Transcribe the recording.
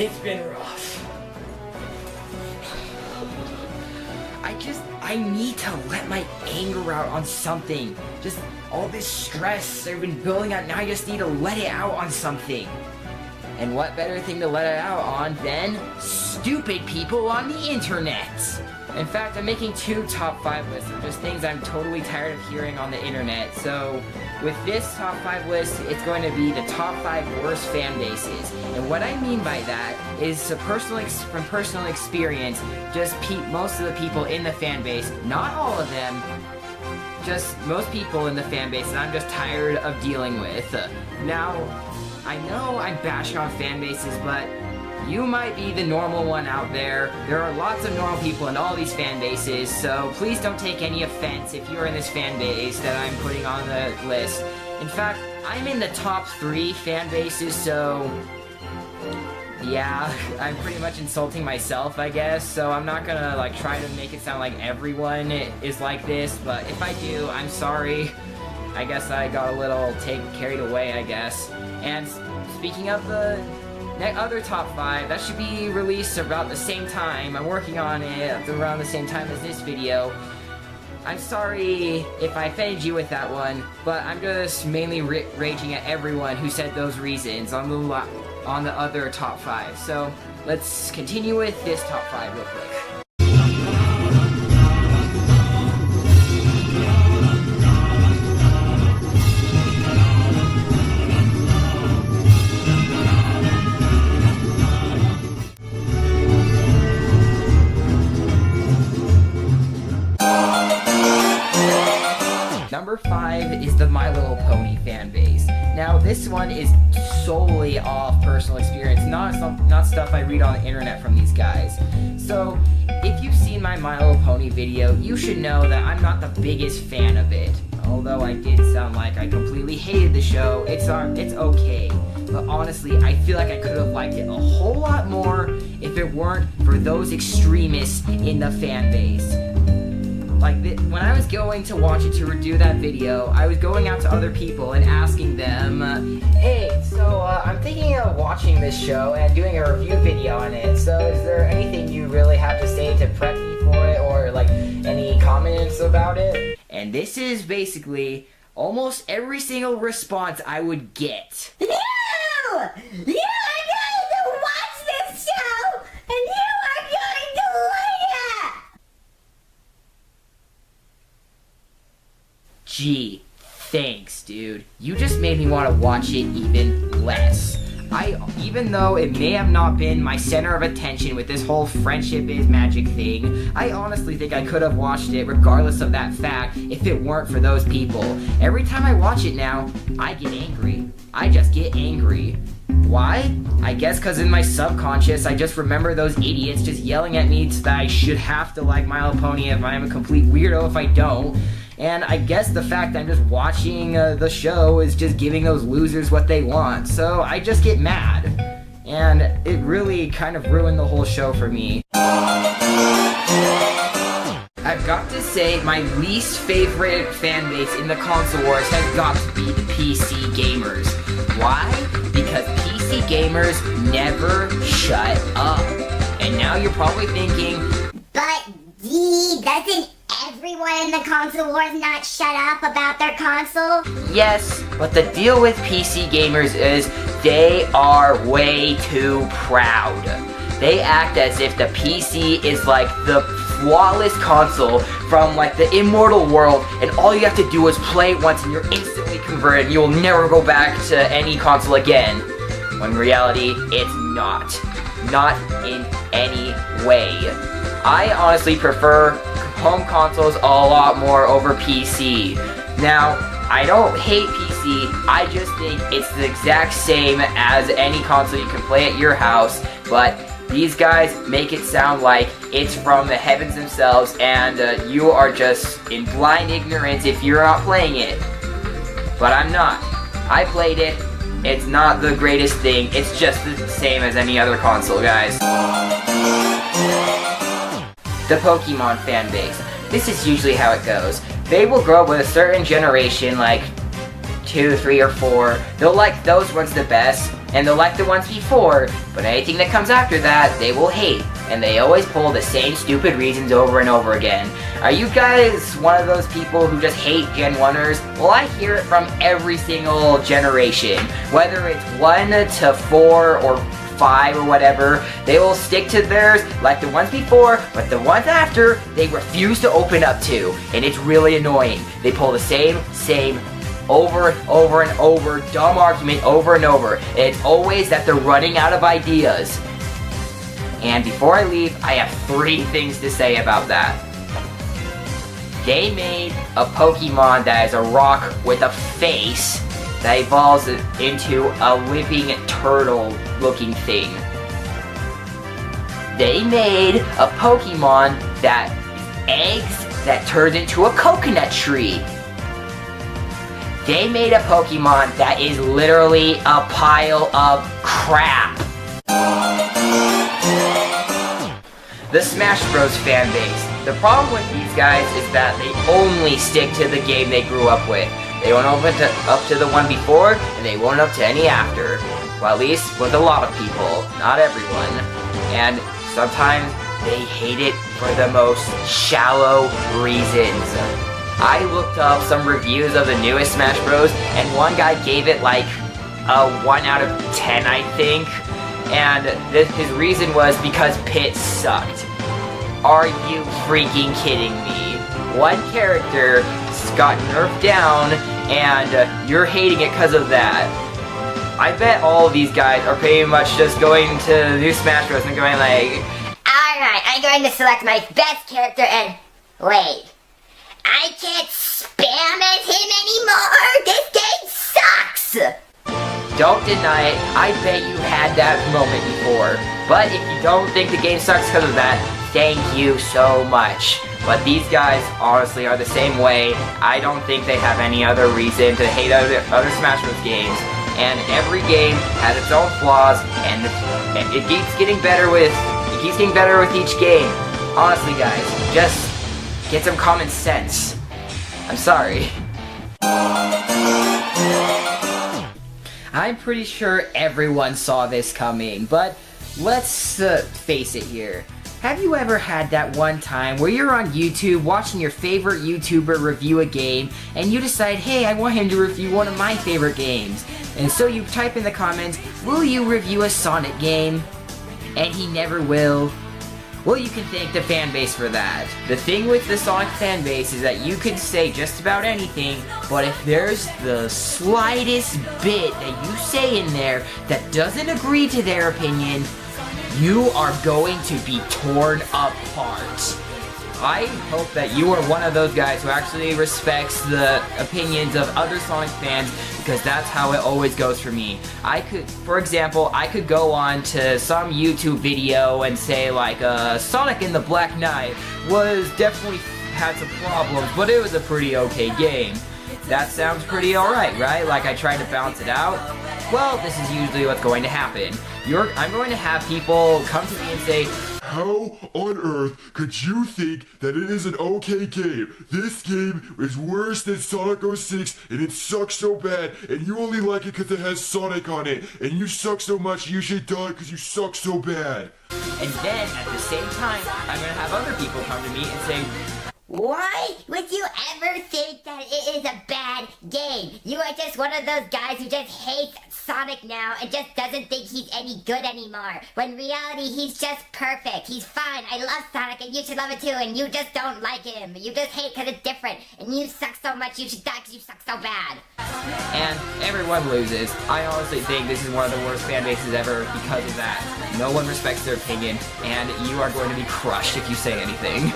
It's been rough. I need to let my anger out on something. Just all this stress I've been building up, now I just need to let it out on something. And what better thing to let it out on than stupid people on the internet? In fact, I'm making 2 top 5 lists of just things I'm totally tired of hearing on the internet. So, with this top 5 list, it's going to be the top 5 worst fan bases. And what I mean by that is from personal experience, just most of the people in the fan base, not all of them, just most people in the fan base that I'm just tired of dealing with. Now, I know I'm bashing on fan bases, but you might be the normal one out there. There are lots of normal people in all these fan bases, so please don't take any offense if you're in this fan base that I'm putting on the list. In fact, I'm in the top 3 fan bases, so yeah, I'm pretty much insulting myself, I guess, so I'm not gonna try to make it sound like everyone is like this, but if I do, I'm sorry. I guess I got a little carried away, I guess. And speaking of the other top 5, that should be released about the same time. I'm working on it around the same time as this video. I'm sorry if I offended you with that one, but I'm just mainly raging at everyone who said those reasons on the other top 5. So let's continue with this top 5 real quick. Number 5 is the My Little Pony fan base. Now, this one is solely off personal experience, not stuff I read on the internet from these guys. So, if you've seen my My Little Pony video, you should know that I'm not the biggest fan of it. Although I did sound like I completely hated the show, it's okay. But honestly, I feel like I could have liked it a whole lot more if it weren't for those extremists in the fan base. When I was going to watch it to redo that video, I was going out to other people and asking them, hey, so I'm thinking of watching this show and doing a review video on it, so is there anything you really have to say to prep me for it, or any comments about it? And this is basically almost every single response I would get. No! You are going to watch this show, and you are going to like it! Gee, thanks, dude. You just made me want to watch it even less. Even though it may have not been my center of attention with this whole friendship is magic thing, I honestly think I could have watched it regardless of that fact if it weren't for those people. Every time I watch it now, I get angry. I just get angry. Why? I guess because in my subconscious, I just remember those idiots just yelling at me that I should have to like My Little Pony if I'm a complete weirdo if I don't. And I guess the fact that I'm just watching the show is just giving those losers what they want. So I just get mad. And it really kind of ruined the whole show for me. I've got to say, my least favorite fan base in the console wars has got to be the PC gamers. Why? Because PC gamers never shut up. And now you're probably thinking, but doesn't everyone in the console wars not shut up about their console? Yes, but the deal with PC gamers is they are way too proud. They act as if the PC is like the flawless console from the immortal world, and all you have to do is play it once and you're instantly converted and you'll never go back to any console again. When in reality, it's not. Not in any way. I honestly prefer home consoles a lot more over PC. Now, I don't hate PC, I just think it's the exact same as any console you can play at your house, but these guys make it sound like it's from the heavens themselves, and you are just in blind ignorance if you're not playing it. But I'm not. I played it. It's not the greatest thing. It's just the same as any other console, guys. The Pokemon fanbase. This is usually how it goes. They will grow up with a certain generation, 2, 3, or 4, they'll like those ones the best, and they'll like the ones before, but anything that comes after that, they will hate. And they always pull the same stupid reasons over and over again. Are you guys one of those people who just hate Gen 1ers? Well, I hear it from every single generation. Whether it's 1 to 4 or 5 or whatever, they will stick to theirs like the ones before, but the ones after, they refuse to open up to. And it's really annoying. They pull the same, over and over and over, dumb argument over and over. And it's always that they're running out of ideas. And before I leave, I have 3 things to say about that. They made a Pokemon that is a rock with a face that evolves into a living turtle-looking thing. They made a Pokemon that eggs that turns into a coconut tree. They made a Pokemon that is literally a pile of crap. The Smash Bros. Fan base. The problem with these guys is that they only stick to the game they grew up with. They won't open up to the one before, and they won't up to any after. Well, at least with a lot of people, not everyone. And sometimes they hate it for the most shallow reasons. I looked up some reviews of the newest Smash Bros, and one guy gave it like a 1 out of 10, I think. And his reason was because Pit sucked. Are you freaking kidding me? One character got nerfed down, and you're hating it because of that. I bet all of these guys are pretty much just going to new Smash Bros. And going like, Alright, I'm going to select my best character and... Wait. I can't spam as him anymore! This game sucks! don't deny it, I bet you had that moment before. But if you don't think the game sucks because of that, thank you so much. But these guys honestly are the same way. I don't think they have any other reason to hate other Smash Bros. Games. And every game has its own flaws, and it keeps getting better with each game. Honestly, guys, just get some common sense. I'm sorry. I'm pretty sure everyone saw this coming, but let's face it here. Have you ever had that one time where you're on YouTube watching your favorite YouTuber review a game, and you decide, hey, I want him to review one of my favorite games? And so you type in the comments, will you review a Sonic game? And he never will. Well, you can thank the fan base for that. The thing with the Sonic fan base is that you can say just about anything, but if there's the slightest bit that you say in there that doesn't agree to their opinion, you are going to be torn apart. I hope that you are one of those guys who actually respects the opinions of other Sonic fans, because that's how it always goes for me. For example, I could go on to some YouTube video and say like, Sonic and the Black Knight definitely had some problems, but it was a pretty okay game. That sounds pretty alright, right? Like I tried to balance it out. Well, this is usually what's going to happen. I'm going to have people come to me and say, how on earth could you think that it is an okay game? This game is worse than Sonic 06, and it sucks so bad, and you only like it because it has Sonic on it, and you suck so much you should die because you suck so bad. And then, at the same time, I'm going to have other people come to me and say, why would you ever think that it is a bad game? You are just one of those guys who just hates Sonic now and just doesn't think he's any good anymore. When in reality, he's just perfect. He's fine. I love Sonic and you should love it too, and you just don't like him. You just hate because it's different. And you suck so much you should die because you suck so bad. And everyone loses. I honestly think this is one of the worst fan bases ever because of that. No one respects their opinion, and you are going to be crushed if you say anything.